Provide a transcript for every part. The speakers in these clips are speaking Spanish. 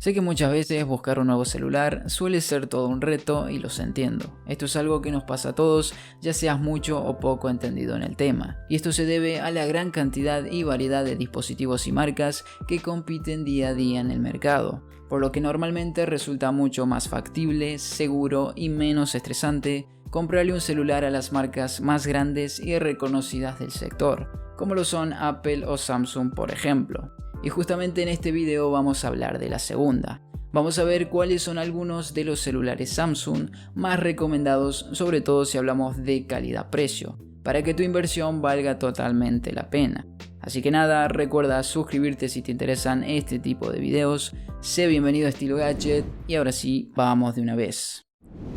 Sé que muchas veces buscar un nuevo celular suele ser todo un reto y los entiendo. Esto es algo que nos pasa a todos, ya seas mucho o poco entendido en el tema. Y esto se debe a la gran cantidad y variedad de dispositivos y marcas que compiten día a día en el mercado, por lo que normalmente resulta mucho más factible, seguro y menos estresante comprarle un celular a las marcas más grandes y reconocidas del sector, como lo son Apple o Samsung por ejemplo. Y justamente en este video vamos a hablar de la segunda. Vamos a ver cuáles son algunos de los celulares Samsung más recomendados, sobre todo si hablamos de calidad-precio, para que tu inversión valga totalmente la pena. Así que nada, recuerda suscribirte si te interesan este tipo de videos. Sé bienvenido a Estilo Gadget y ahora sí, vamos de una vez.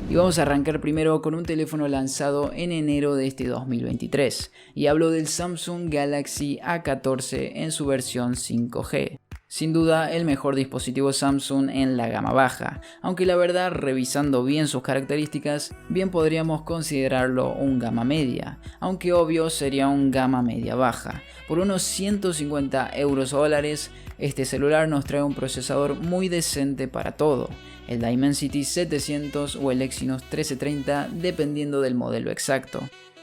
Y vamos a arrancar primero con un teléfono lanzado en enero de este 2023 y hablo del Samsung Galaxy A14 en su versión 5G. Sin duda el mejor dispositivo Samsung en la gama baja, aunque la verdad revisando bien sus características bien podríamos considerarlo un gama media, aunque obvio sería un gama media baja. Por unos 150 euros o dólares este celular nos trae un procesador muy decente para todo, el Dimensity 700 o el Exynos 1330 dependiendo del modelo exacto.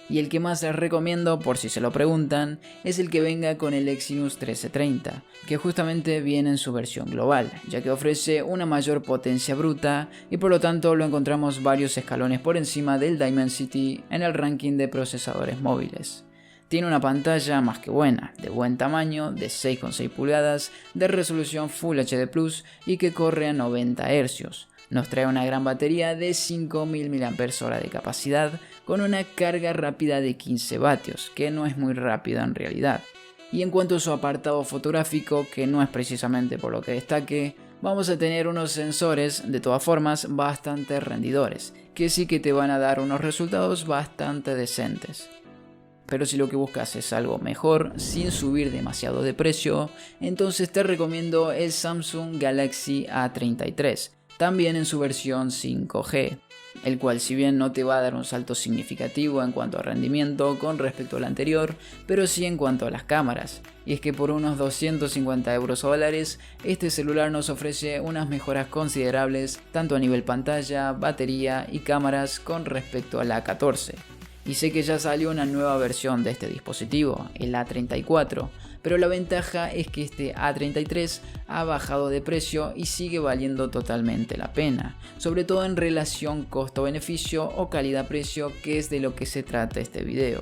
Y el que más les recomiendo, por si se lo preguntan, es el que venga con el Exynos 1330, que justamente viene en su versión global, ya que ofrece una mayor potencia bruta y por lo tanto lo encontramos varios escalones por encima del Dimensity en el ranking de procesadores móviles. Tiene una pantalla más que buena, de buen tamaño, de 6,6 pulgadas, de resolución Full HD Plus y que corre a 90 Hz. Nos trae una gran batería de 5000 mAh de capacidad con una carga rápida de 15 vatios, que no es muy rápida en realidad. Y en cuanto a su apartado fotográfico, que no es precisamente por lo que destaque, vamos a tener unos sensores de todas formas bastante rendidores, que sí que te van a dar unos resultados bastante decentes. Pero si lo que buscas es algo mejor, sin subir demasiado de precio, entonces te recomiendo el Samsung Galaxy A33, también en su versión 5G, el cual si bien no te va a dar un salto significativo en cuanto a rendimiento con respecto al anterior, pero sí en cuanto a las cámaras. Y es que por unos 250 euros o dólares, este celular nos ofrece unas mejoras considerables tanto a nivel pantalla, batería y cámaras con respecto al A14. Y sé que ya salió una nueva versión de este dispositivo, el A34, pero la ventaja es que este A33 ha bajado de precio y sigue valiendo totalmente la pena, sobre todo en relación costo-beneficio o calidad-precio, que es de lo que se trata este video.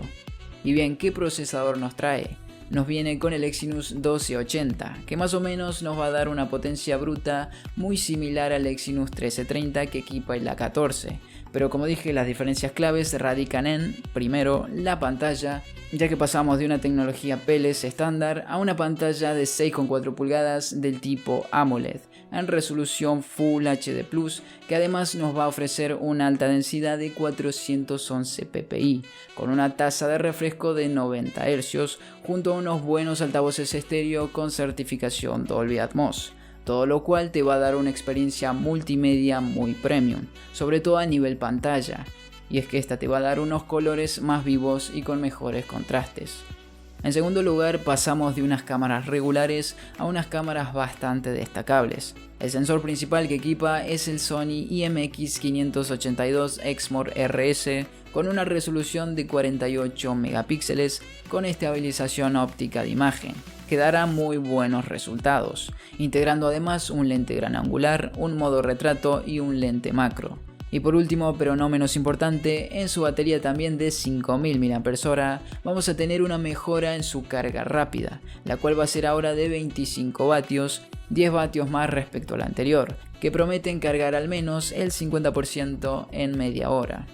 Y bien, ¿qué procesador nos trae? Nos viene con el Exynos 1280, que más o menos nos va a dar una potencia bruta muy similar al Exynos 1330 que equipa el A14. Pero como dije, las diferencias claves radican en, primero, la pantalla, ya que pasamos de una tecnología PLS estándar a una pantalla de 6,4 pulgadas del tipo AMOLED, en resolución Full HD Plus, que además nos va a ofrecer una alta densidad de 411 ppi, con una tasa de refresco de 90 Hz, junto a unos buenos altavoces estéreo con certificación Dolby Atmos. Todo lo cual te va a dar una experiencia multimedia muy premium, sobre todo a nivel pantalla, y es que esta te va a dar unos colores más vivos y con mejores contrastes. En segundo lugar, pasamos de unas cámaras regulares a unas cámaras bastante destacables. El sensor principal que equipa es el Sony IMX582 Exmor RS con una resolución de 48 megapíxeles con estabilización óptica de imagen, que dará muy buenos resultados, integrando además un lente gran angular, un modo retrato y un lente macro. Y por último, pero no menos importante, en su batería también de 5000 mAh vamos a tener una mejora en su carga rápida, la cual va a ser ahora de 25 vatios, 10 vatios más respecto a la anterior, que prometen cargar al menos el 50% en media hora.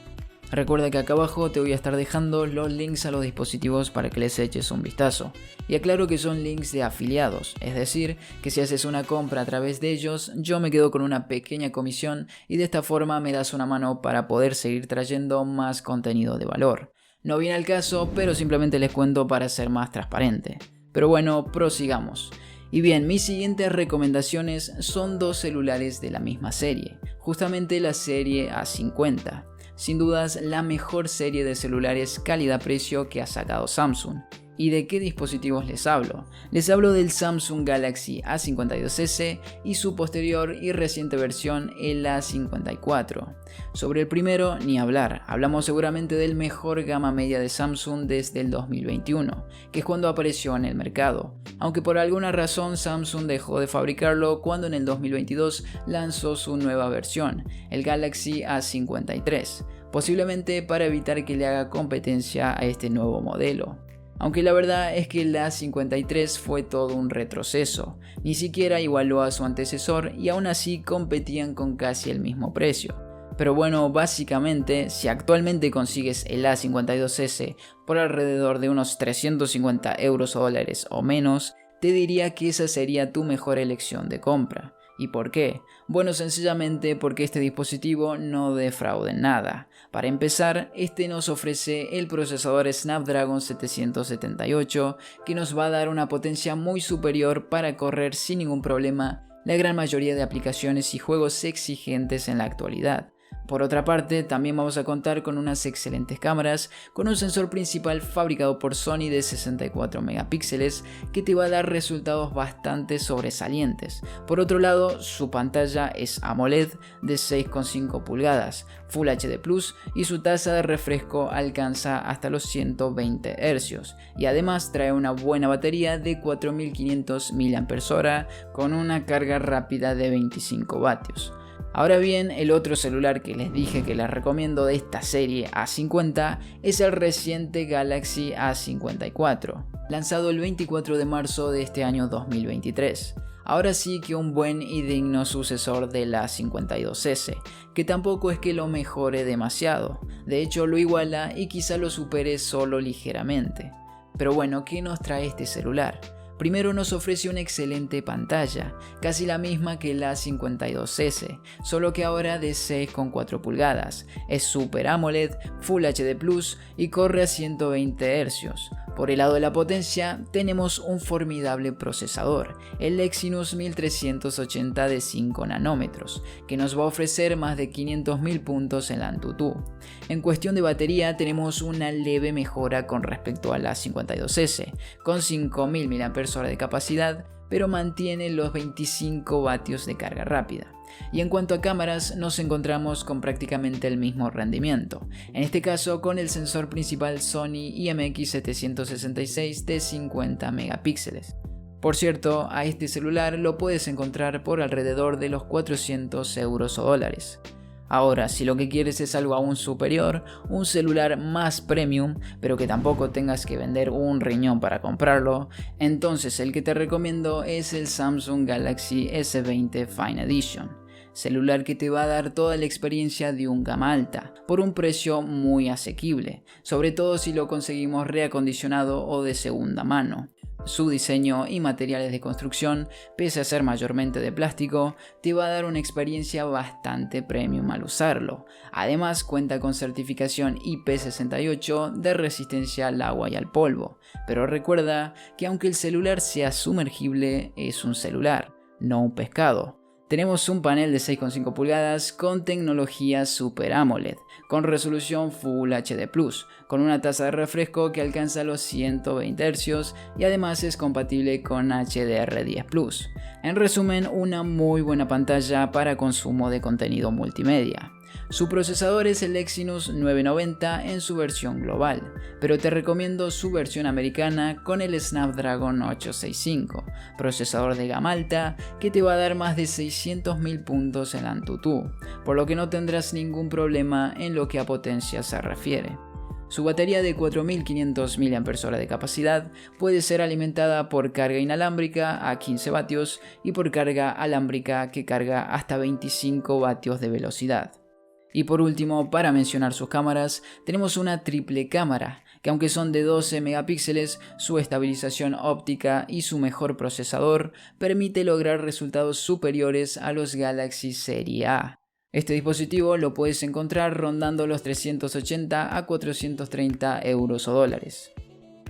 Recuerda que acá abajo te voy a estar dejando los links a los dispositivos para que les eches un vistazo. Y aclaro que son links de afiliados, es decir, que si haces una compra a través de ellos, yo me quedo con una pequeña comisión y de esta forma me das una mano para poder seguir trayendo más contenido de valor. No viene al caso, pero simplemente les cuento para ser más transparente. Pero bueno, prosigamos. Y bien, mis siguientes recomendaciones son dos celulares de la misma serie, justamente la serie A50. Sin dudas la mejor serie de celulares calidad-precio que ha sacado Samsung. ¿Y de qué dispositivos les hablo? Les hablo del Samsung Galaxy A52s y su posterior y reciente versión, el A54. Sobre el primero, ni hablar, hablamos seguramente del mejor gama media de Samsung desde el 2021, que es cuando apareció en el mercado, aunque por alguna razón Samsung dejó de fabricarlo cuando en el 2022 lanzó su nueva versión, el Galaxy A53, posiblemente para evitar que le haga competencia a este nuevo modelo. Aunque la verdad es que el A53 fue todo un retroceso, ni siquiera igualó a su antecesor y aún así competían con casi el mismo precio. Pero bueno, básicamente, si actualmente consigues el A52s por alrededor de unos 350 euros o dólares o menos, te diría que esa sería tu mejor elección de compra. ¿Y por qué? Bueno, sencillamente porque este dispositivo no defrauda en nada. Para empezar, este nos ofrece el procesador Snapdragon 778, que nos va a dar una potencia muy superior para correr sin ningún problema la gran mayoría de aplicaciones y juegos exigentes en la actualidad. Por otra parte, también vamos a contar con unas excelentes cámaras, con un sensor principal fabricado por Sony de 64 megapíxeles que te va a dar resultados bastante sobresalientes. Por otro lado, su pantalla es AMOLED de 6,5 pulgadas, Full HD Plus y su tasa de refresco alcanza hasta los 120 Hz y además trae una buena batería de 4500 mAh con una carga rápida de 25 vatios. Ahora bien, el otro celular que les dije que les recomiendo de esta serie A50 es el reciente Galaxy A54, lanzado el 24 de marzo de este año 2023. Ahora sí que un buen y digno sucesor del A52s, que tampoco es que lo mejore demasiado, de hecho lo iguala y quizá lo supere solo ligeramente. Pero bueno, ¿qué nos trae este celular? Primero nos ofrece una excelente pantalla, casi la misma que la A52s, solo que ahora de 6,4 pulgadas, es Super AMOLED, Full HD Plus y corre a 120 Hz. Por el lado de la potencia tenemos un formidable procesador, el Exynos 1380 de 5 nanómetros, que nos va a ofrecer más de 500.000 puntos en la AnTuTu. En cuestión de batería tenemos una leve mejora con respecto a la A52s, con 5.000 mAh de capacidad, pero mantiene los 25 vatios de carga rápida. Y en cuanto a cámaras, nos encontramos con prácticamente el mismo rendimiento, en este caso con el sensor principal Sony IMX766 de 50 megapíxeles. Por cierto, a este celular lo puedes encontrar por alrededor de los 400 euros o dólares. Ahora, si lo que quieres es algo aún superior, un celular más premium, pero que tampoco tengas que vender un riñón para comprarlo, entonces el que te recomiendo es el Samsung Galaxy S20 Fine Edition. Celular que te va a dar toda la experiencia de un gama alta, por un precio muy asequible, sobre todo si lo conseguimos reacondicionado o de segunda mano. Su diseño y materiales de construcción, pese a ser mayormente de plástico, te va a dar una experiencia bastante premium al usarlo. Además cuenta con certificación IP68 de resistencia al agua y al polvo. Pero recuerda que aunque el celular sea sumergible, es un celular, no un pescado. Tenemos un panel de 6,5 pulgadas con tecnología Super AMOLED, con resolución Full HD Plus, con una tasa de refresco que alcanza los 120 Hz y además es compatible con HDR10 Plus. En resumen, una muy buena pantalla para consumo de contenido multimedia. Su procesador es el Exynos 990 en su versión global, pero te recomiendo su versión americana con el Snapdragon 865, procesador de gama alta que te va a dar más de 600.000 puntos en AnTuTu, por lo que no tendrás ningún problema en lo que a potencia se refiere. Su batería de 4500 mAh de capacidad puede ser alimentada por carga inalámbrica a 15 vatios y por carga alámbrica que carga hasta 25 vatios de velocidad. Y por último, para mencionar sus cámaras, tenemos una triple cámara, que aunque son de 12 megapíxeles, su estabilización óptica y su mejor procesador permite lograr resultados superiores a los Galaxy Serie A. Este dispositivo lo puedes encontrar rondando los 380 a 430 euros o dólares.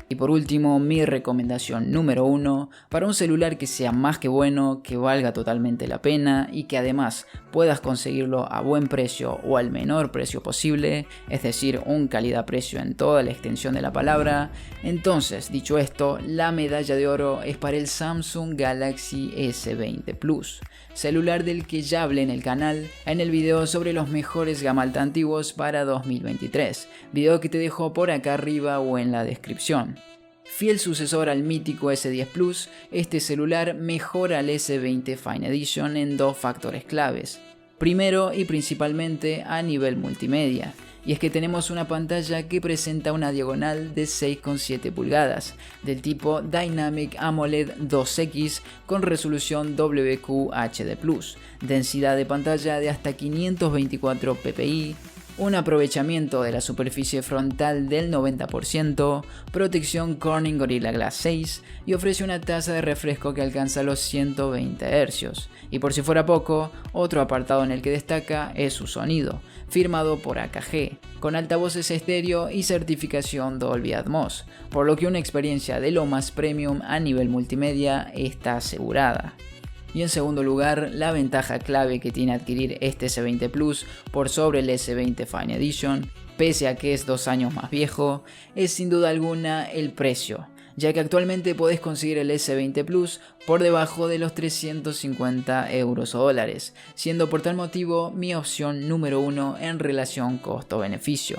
Y por último, mi recomendación número 1, para un celular que sea más que bueno, que valga totalmente la pena y que además puedas conseguirlo a buen precio o al menor precio posible, es decir, un calidad-precio en toda la extensión de la palabra. Entonces, dicho esto, la medalla de oro es para el Samsung Galaxy S20 Plus, celular del que ya hablé en el canal en el video sobre los mejores gama alta antiguos para 2023, video que te dejo por acá arriba o en la descripción. Fiel sucesor al mítico S10 Plus, este celular mejora al S20 Fine Edition en dos factores claves. Primero y principalmente a nivel multimedia, y es que tenemos una pantalla que presenta una diagonal de 6,7 pulgadas, del tipo Dynamic AMOLED 2X con resolución WQHD+, densidad de pantalla de hasta 524 ppi, un aprovechamiento de la superficie frontal del 90%, protección Corning Gorilla Glass 6 y ofrece una tasa de refresco que alcanza los 120 Hz. Y por si fuera poco, otro apartado en el que destaca es su sonido, firmado por AKG, con altavoces estéreo y certificación Dolby Atmos, por lo que una experiencia de lo más premium a nivel multimedia está asegurada. Y en segundo lugar, la ventaja clave que tiene adquirir este S20 Plus por sobre el S20 Fine Edition, pese a que es 2 años más viejo, es sin duda alguna el precio, ya que actualmente podés conseguir el S20 Plus por debajo de los 350 euros o dólares, siendo por tal motivo mi opción número 1 en relación costo-beneficio.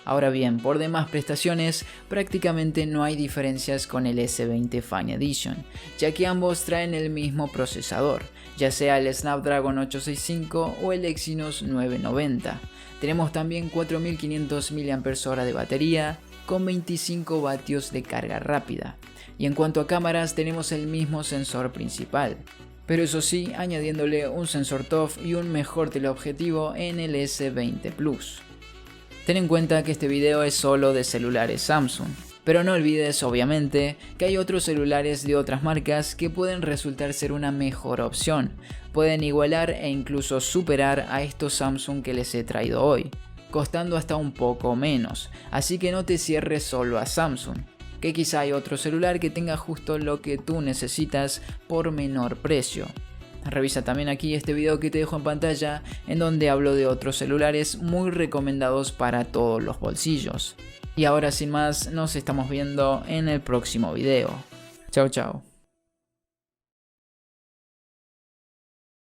Ahora bien, por demás prestaciones, prácticamente no hay diferencias con el S20 Fine Edition, ya que ambos traen el mismo procesador, ya sea el Snapdragon 865 o el Exynos 990. Tenemos también 4500 mAh de batería, con 25 vatios de carga rápida. Y en cuanto a cámaras, tenemos el mismo sensor principal, pero eso sí, añadiéndole un sensor TOF y un mejor teleobjetivo en el S20 Plus. Ten en cuenta que este video es solo de celulares Samsung, pero no olvides obviamente que hay otros celulares de otras marcas que pueden resultar ser una mejor opción, pueden igualar e incluso superar a estos Samsung que les he traído hoy, costando hasta un poco menos, así que no te cierres solo a Samsung, que quizá hay otro celular que tenga justo lo que tú necesitas por menor precio. Revisa también aquí este video que te dejo en pantalla, en donde hablo de otros celulares muy recomendados para todos los bolsillos. Y ahora sin más, nos estamos viendo en el próximo video. Chao chao.